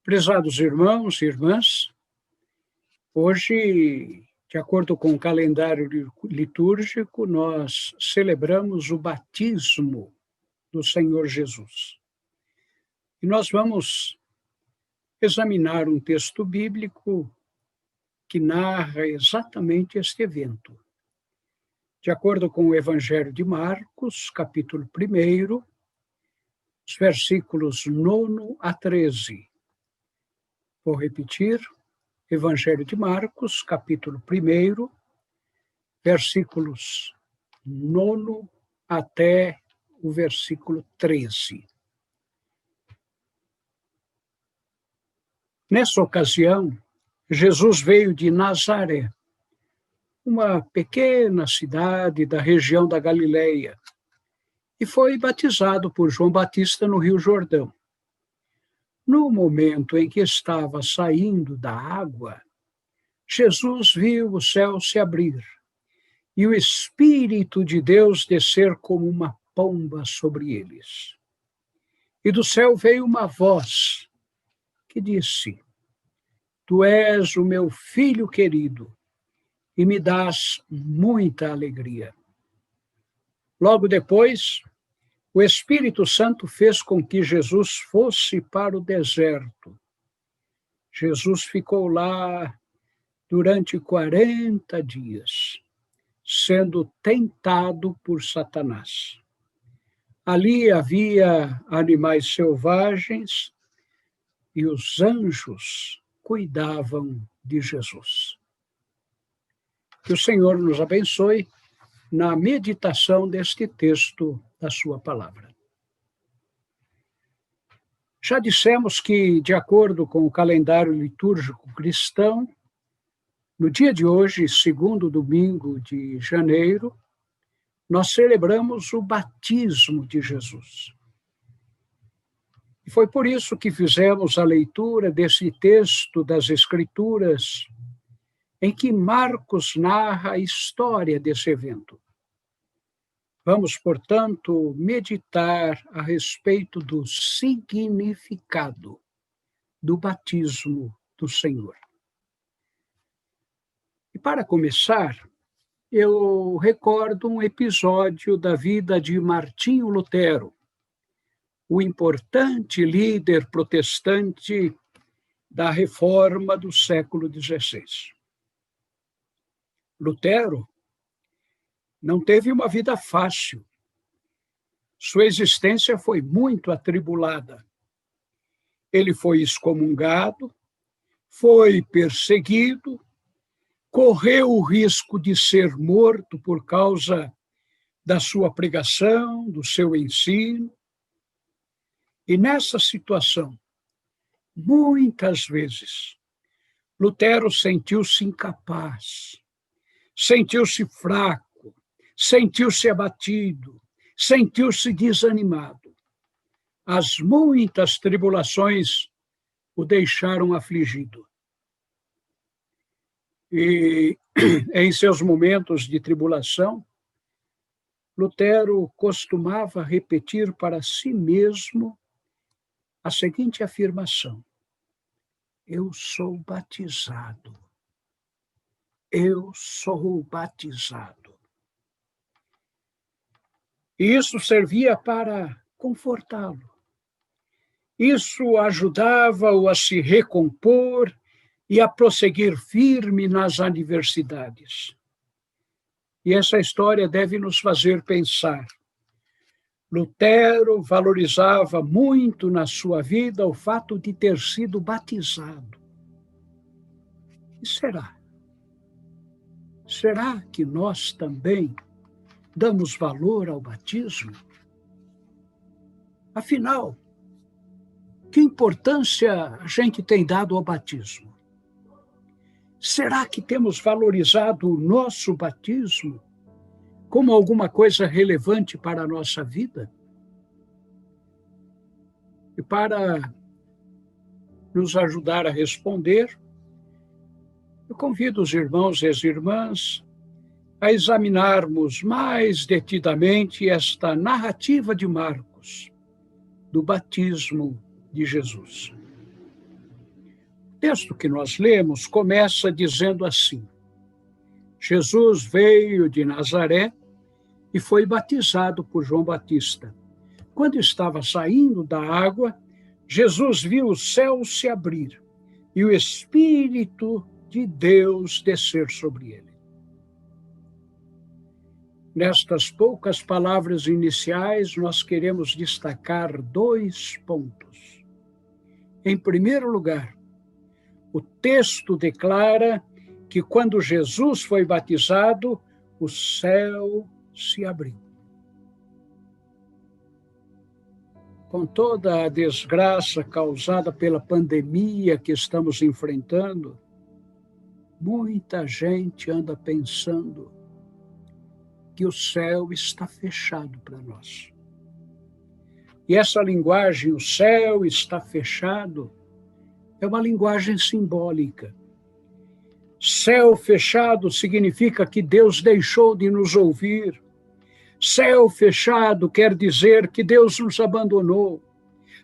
Prezados irmãos e irmãs, hoje, de acordo com o calendário litúrgico, nós celebramos o batismo do Senhor Jesus. E nós vamos examinar um texto bíblico que narra exatamente este evento. De acordo com o Evangelho de Marcos, capítulo 1, os versículos 9 a 13. Vou repetir, Evangelho de Marcos, capítulo 1, versículos 9 até o versículo 13. Nessa ocasião, Jesus veio de Nazaré, uma pequena cidade da região da Galileia, e foi batizado por João Batista no Rio Jordão. No momento em que estava saindo da água, Jesus viu o céu se abrir e o Espírito de Deus descer como uma pomba sobre eles. E do céu veio uma voz que disse: Tu és o meu filho querido e me dás muita alegria. Logo depois, o Espírito Santo fez com que Jesus fosse para o deserto. Jesus ficou lá durante 40 dias, sendo tentado por Satanás. Ali havia animais selvagens e os anjos cuidavam de Jesus. Que o Senhor nos abençoe na meditação deste texto da sua palavra. Já dissemos que, de acordo com o calendário litúrgico cristão, no dia de hoje, segundo domingo de janeiro, nós celebramos o batismo de Jesus. E foi por isso que fizemos a leitura desse texto das Escrituras, em que Marcos narra a história desse evento. Vamos, portanto, meditar a respeito do significado do batismo do Senhor. E para começar, eu recordo um episódio da vida de Martinho Lutero, o importante líder protestante da Reforma do século XVI. Lutero não teve uma vida fácil. Sua existência foi muito atribulada. Ele foi excomungado, foi perseguido, correu o risco de ser morto por causa da sua pregação, do seu ensino. E nessa situação, muitas vezes, Lutero sentiu-se incapaz, sentiu-se fraco, sentiu-se abatido, sentiu-se desanimado. As muitas tribulações o deixaram afligido. E em seus momentos de tribulação, Lutero costumava repetir para si mesmo a seguinte afirmação: eu sou batizado. Eu sou batizado. E isso servia para confortá-lo. Isso ajudava-o a se recompor e a prosseguir firme nas adversidades. E essa história deve nos fazer pensar. Lutero valorizava muito na sua vida o fato de ter sido batizado. E será? Será que nós também damos valor ao batismo? Afinal, que importância a gente tem dado ao batismo? Será que temos valorizado o nosso batismo como alguma coisa relevante para a nossa vida? E para nos ajudar a responder, eu convido os irmãos e as irmãs a examinarmos mais detidamente esta narrativa de Marcos, do batismo de Jesus. O texto que nós lemos começa dizendo assim: Jesus veio de Nazaré e foi batizado por João Batista. Quando estava saindo da água, Jesus viu o céu se abrir e o Espírito de Deus descer sobre ele. Nestas poucas palavras iniciais, nós queremos destacar 2 pontos. Em primeiro lugar, o texto declara que quando Jesus foi batizado, o céu se abriu. Com toda a desgraça causada pela pandemia que estamos enfrentando, muita gente anda pensando que o céu está fechado para nós. E essa linguagem, o céu está fechado, é uma linguagem simbólica. Céu fechado significa que Deus deixou de nos ouvir. Céu fechado quer dizer que Deus nos abandonou.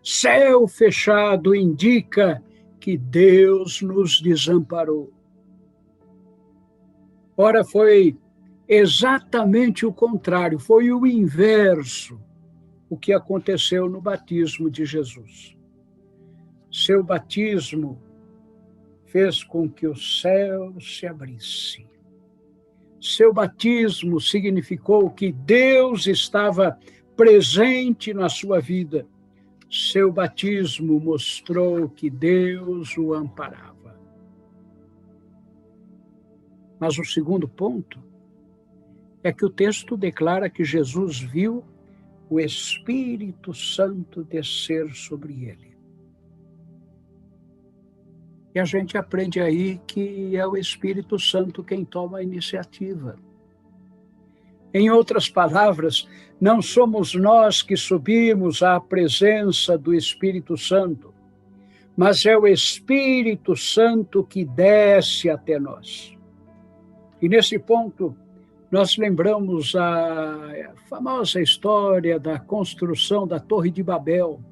Céu fechado indica que Deus nos desamparou. Ora, foi exatamente o contrário, foi o inverso o que aconteceu no batismo de Jesus. Seu batismo fez com que o céu se abrisse. Seu batismo significou que Deus estava presente na sua vida. Seu batismo mostrou que Deus o amparava. Mas o segundo ponto é que o texto declara que Jesus viu o Espírito Santo descer sobre ele. E a gente aprende aí que é o Espírito Santo quem toma a iniciativa. Em outras palavras, não somos nós que subimos à presença do Espírito Santo, mas é o Espírito Santo que desce até nós. E nesse ponto, nós lembramos a famosa história da construção da Torre de Babel.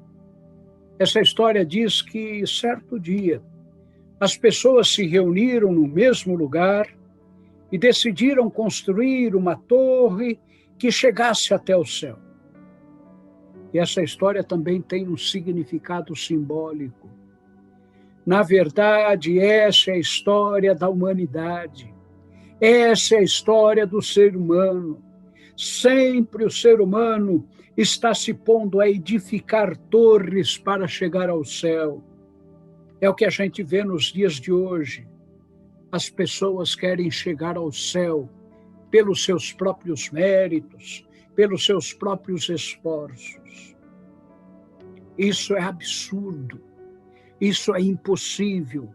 Essa história diz que, certo dia, as pessoas se reuniram no mesmo lugar e decidiram construir uma torre que chegasse até o céu. E essa história também tem um significado simbólico. Na verdade, essa é a história da humanidade. Essa é a história do ser humano. Sempre o ser humano está se pondo a edificar torres para chegar ao céu. É o que a gente vê nos dias de hoje. As pessoas querem chegar ao céu pelos seus próprios méritos, pelos seus próprios esforços. Isso é absurdo. Isso é impossível.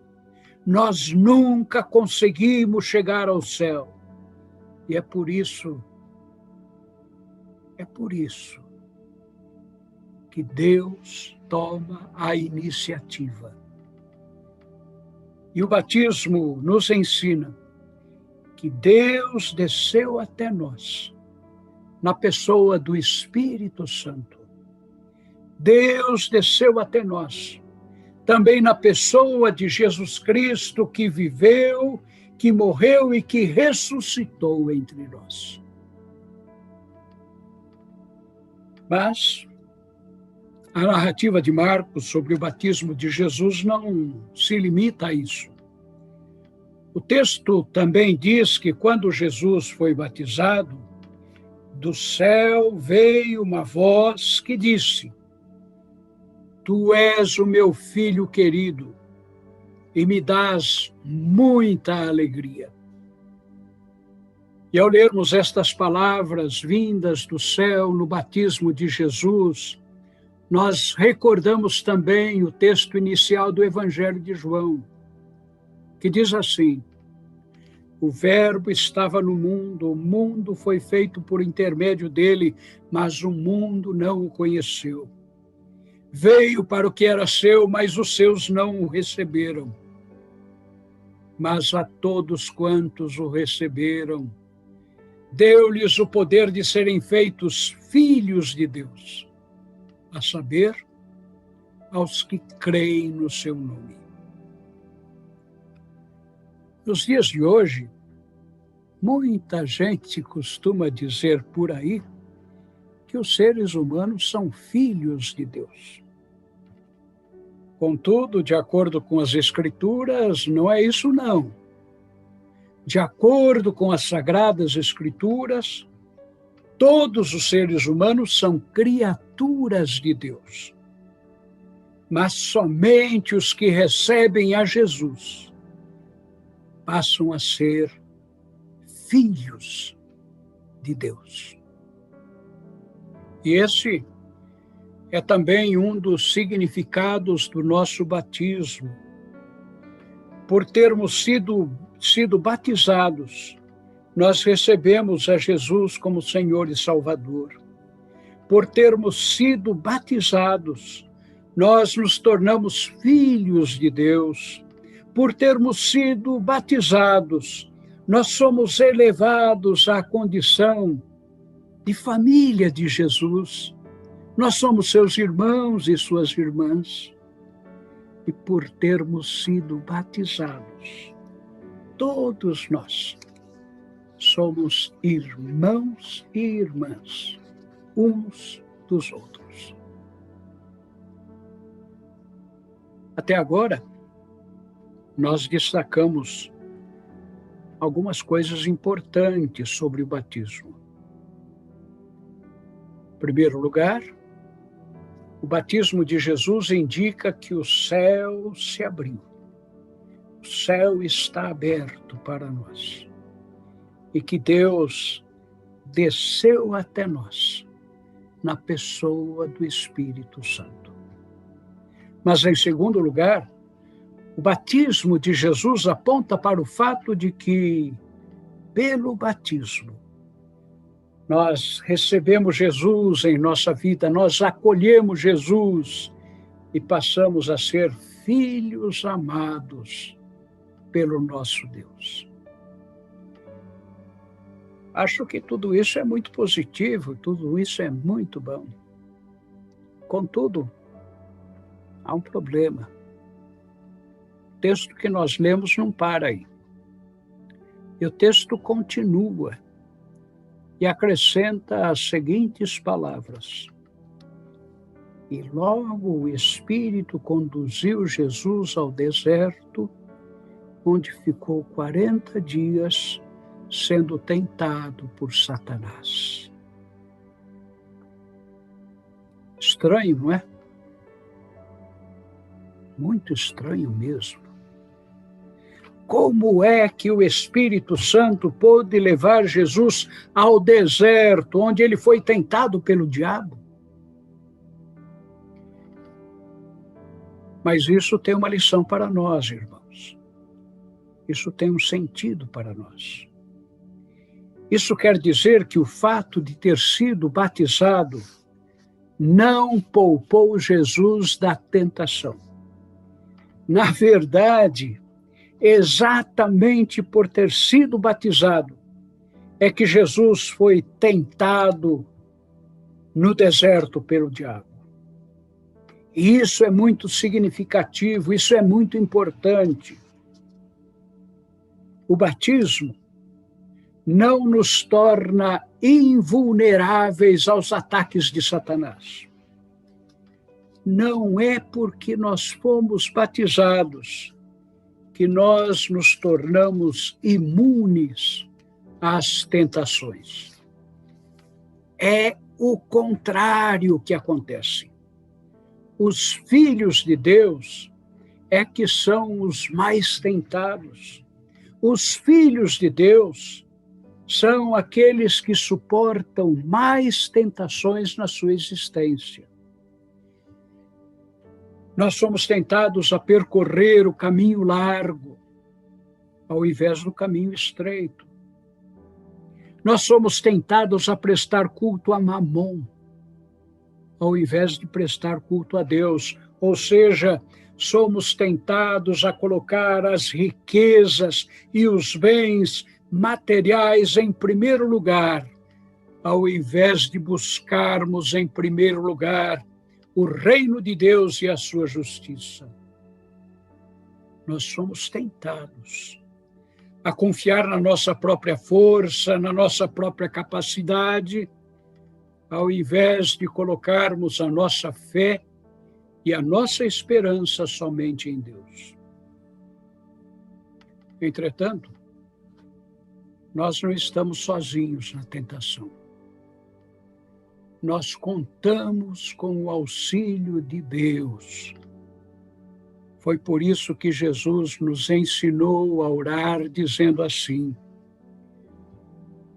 Nós nunca conseguimos chegar ao céu. E é por isso que Deus toma a iniciativa. E o batismo nos ensina que Deus desceu até nós, na pessoa do Espírito Santo. Deus desceu até nós, também na pessoa de Jesus Cristo, que viveu, que morreu e que ressuscitou entre nós. Mas a narrativa de Marcos sobre o batismo de Jesus não se limita a isso. O texto também diz que quando Jesus foi batizado, do céu veio uma voz que disse: Tu és o meu filho querido e me dás muita alegria. E ao lermos estas palavras vindas do céu no batismo de Jesus, nós recordamos também o texto inicial do Evangelho de João, que diz assim: O Verbo estava no mundo, o mundo foi feito por intermédio dele, mas o mundo não o conheceu. Veio para o que era seu, mas os seus não o receberam. Mas a todos quantos o receberam, deu-lhes o poder de serem feitos filhos de Deus, a saber, aos que creem no seu nome. Nos dias de hoje, muita gente costuma dizer por aí que os seres humanos são filhos de Deus. Contudo, de acordo com as Escrituras, não é isso não. De acordo com as Sagradas Escrituras, todos os seres humanos são criaturas de Deus. Mas somente os que recebem a Jesus passam a ser filhos de Deus. E esse é também um dos significados do nosso batismo. Por termos sido batizados, nós recebemos a Jesus como Senhor e Salvador. Por termos sido batizados, nós nos tornamos filhos de Deus. Por termos sido batizados, nós somos elevados à condição de família de Jesus. Nós somos seus irmãos e suas irmãs. E por termos sido batizados, todos nós somos irmãos e irmãs, uns dos outros. Até agora, nós destacamos algumas coisas importantes sobre o batismo. Em primeiro lugar, o batismo de Jesus indica que o céu se abriu. O céu está aberto para nós. E que Deus desceu até nós, na pessoa do Espírito Santo. Mas, em segundo lugar, o batismo de Jesus aponta para o fato de que, pelo batismo, nós recebemos Jesus em nossa vida, nós acolhemos Jesus e passamos a ser filhos amados pelo nosso Deus. Acho que tudo isso é muito positivo, tudo isso é muito bom. Contudo, há um problema. O texto que nós lemos não para aí. E o texto continua e acrescenta as seguintes palavras. E logo o Espírito conduziu Jesus ao deserto, onde ficou 40 dias sendo tentado por Satanás. Estranho, não é? Muito estranho mesmo. Como é que o Espírito Santo pôde levar Jesus ao deserto, onde ele foi tentado pelo diabo? Mas isso tem uma lição para nós, irmãos. Isso tem um sentido para nós. Isso quer dizer que o fato de ter sido batizado não poupou Jesus da tentação. Na verdade, exatamente por ter sido batizado, é que Jesus foi tentado no deserto pelo diabo. E isso é muito significativo, isso é muito importante. O batismo não nos torna invulneráveis aos ataques de Satanás. Não é porque nós fomos batizados que nós nos tornamos imunes às tentações. É o contrário que acontece. Os filhos de Deus é que são os mais tentados. Os filhos de Deus são aqueles que suportam mais tentações na sua existência. Nós somos tentados a percorrer o caminho largo, ao invés do caminho estreito. Nós somos tentados a prestar culto a Mamon, ao invés de prestar culto a Deus. Ou seja, somos tentados a colocar as riquezas e os bens materiais em primeiro lugar, ao invés de buscarmos em primeiro lugar o reino de Deus e a sua justiça. Nós somos tentados a confiar na nossa própria força, na nossa própria capacidade, ao invés de colocarmos a nossa fé e a nossa esperança somente em Deus. Entretanto, nós não estamos sozinhos na tentação. Nós contamos com o auxílio de Deus. Foi por isso que Jesus nos ensinou a orar dizendo assim: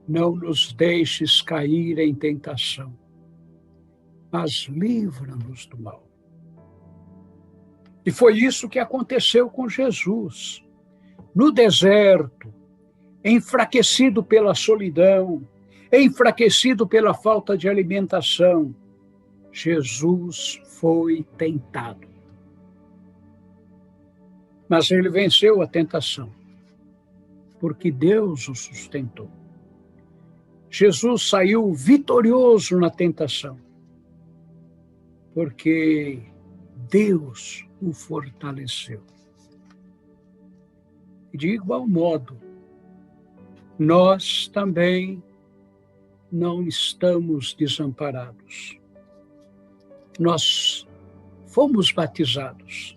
não nos deixes cair em tentação, mas livra-nos do mal. E foi isso que aconteceu com Jesus. No deserto, enfraquecido pela solidão, enfraquecido pela falta de alimentação, Jesus foi tentado. Mas ele venceu a tentação, porque Deus o sustentou. Jesus saiu vitorioso na tentação, porque Deus o fortaleceu. De igual modo, nós também não estamos desamparados. Nós fomos batizados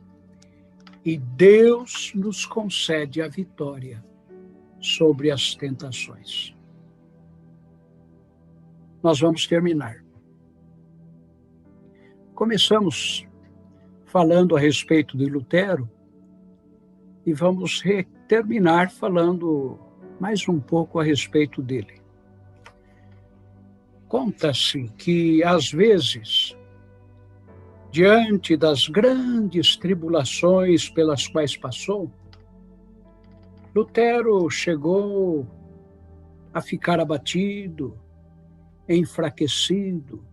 e Deus nos concede a vitória sobre as tentações. Nós vamos terminar. Começamos falando a respeito de Lutero e vamos terminar falando mais um pouco a respeito dele. Conta-se que, às vezes, diante das grandes tribulações pelas quais passou, Lutero chegou a ficar abatido, enfraquecido,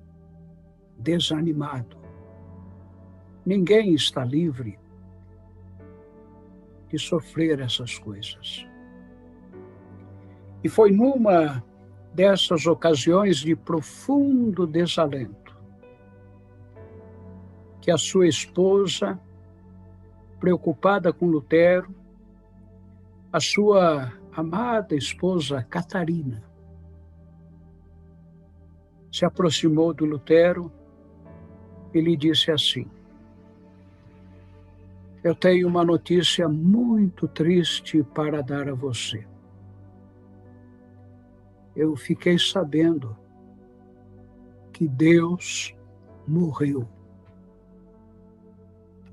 desanimado. Ninguém está livre de sofrer essas coisas. E foi numa dessas ocasiões de profundo desalento que a sua esposa, preocupada com Lutero, a sua amada esposa Catarina, se aproximou do Lutero e lhe disse assim: eu tenho uma notícia muito triste para dar a você. Eu fiquei sabendo que Deus morreu.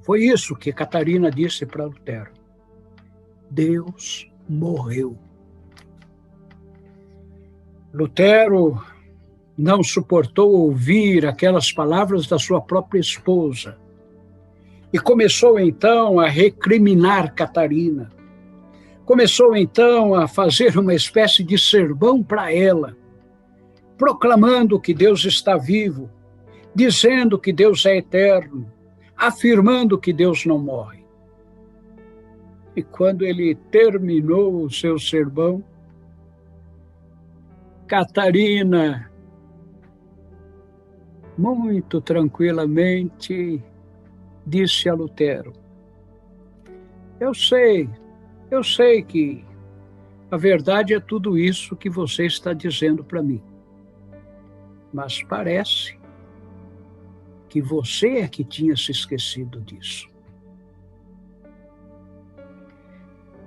Foi isso que Catarina disse para Lutero. Deus morreu. Lutero não suportou ouvir aquelas palavras da sua própria esposa e começou então a recriminar Catarina. Começou então a fazer uma espécie de sermão para ela, proclamando que Deus está vivo, dizendo que Deus é eterno, afirmando que Deus não morre. E quando ele terminou o seu sermão, Catarina, muito tranquilamente, disse a Lutero: eu sei que a verdade é tudo isso que você está dizendo para mim, mas parece que você é que tinha se esquecido disso.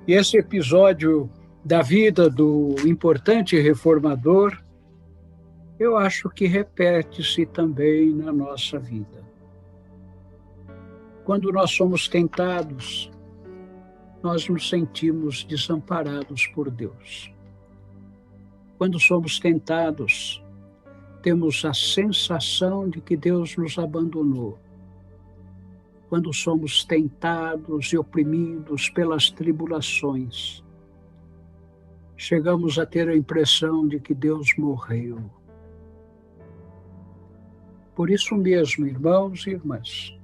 E esse episódio da vida do importante reformador, eu acho que repete-se também na nossa vida. Quando nós somos tentados, nós nos sentimos desamparados por Deus. Quando somos tentados, temos a sensação de que Deus nos abandonou. Quando somos tentados e oprimidos pelas tribulações, chegamos a ter a impressão de que Deus morreu. Por isso mesmo, irmãos e irmãs,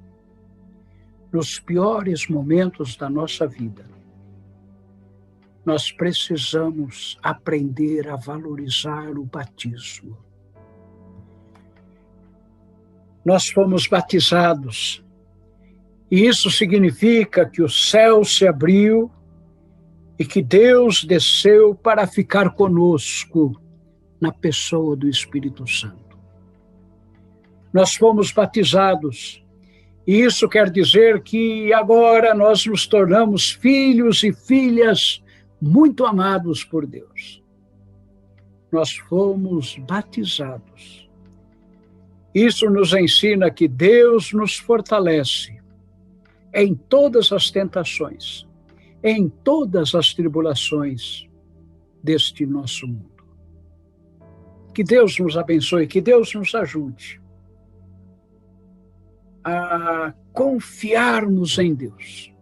nos piores momentos da nossa vida, nós precisamos aprender a valorizar o batismo. Nós fomos batizados, e isso significa que o céu se abriu e que Deus desceu para ficar conosco na pessoa do Espírito Santo. Nós fomos batizados, e isso quer dizer que agora nós nos tornamos filhos e filhas muito amados por Deus. Nós fomos batizados. Isso nos ensina que Deus nos fortalece em todas as tentações, em todas as tribulações deste nosso mundo. Que Deus nos abençoe, que Deus nos ajude a confiarmos em Deus.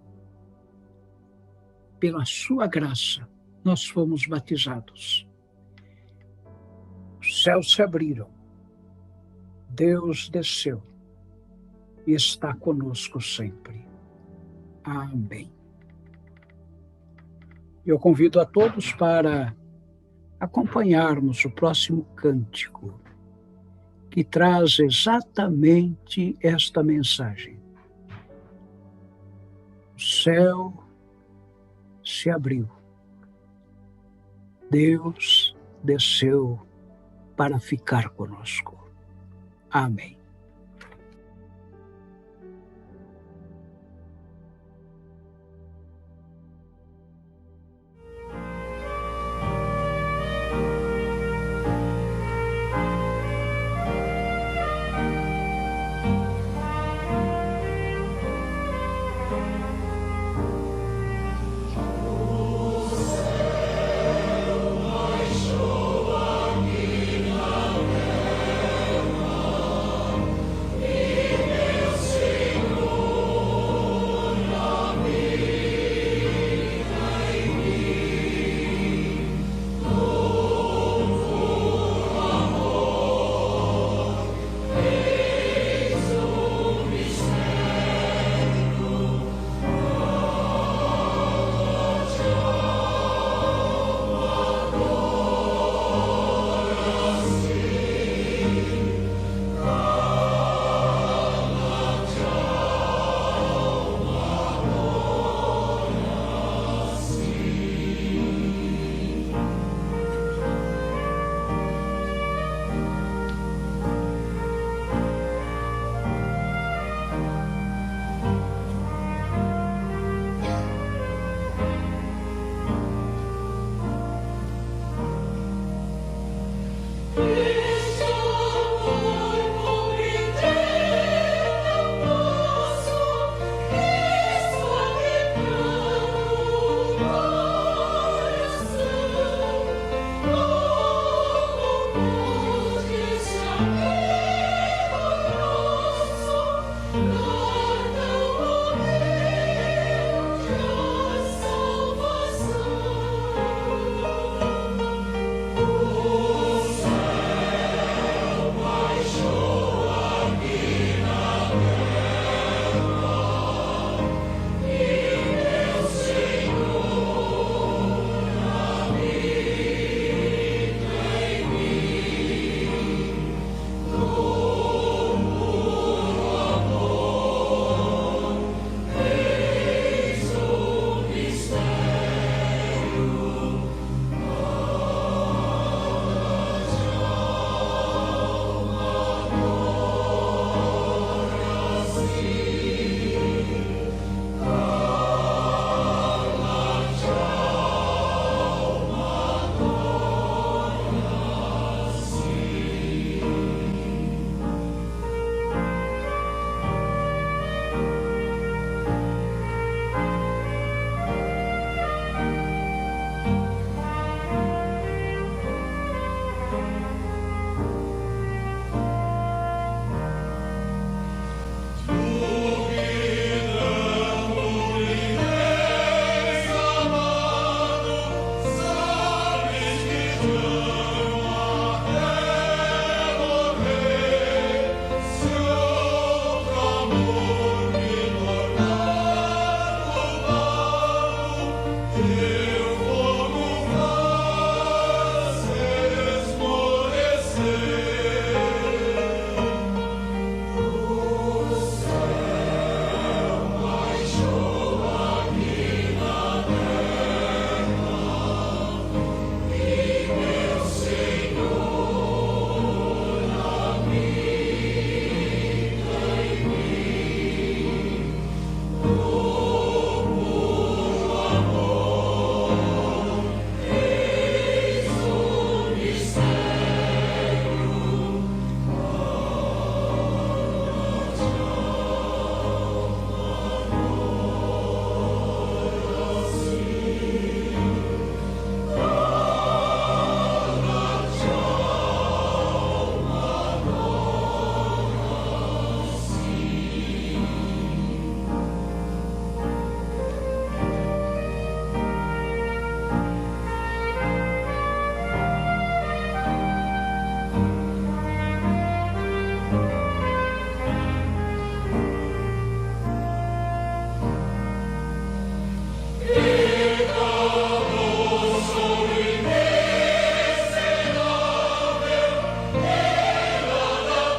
Pela sua graça, nós fomos batizados. Os céus se abriram, Deus desceu e está conosco sempre. Amém. Eu convido a todos para acompanharmos o próximo cântico, que traz exatamente esta mensagem. O céu se abriu. Deus desceu para ficar conosco. Amém.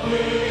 Aleluia.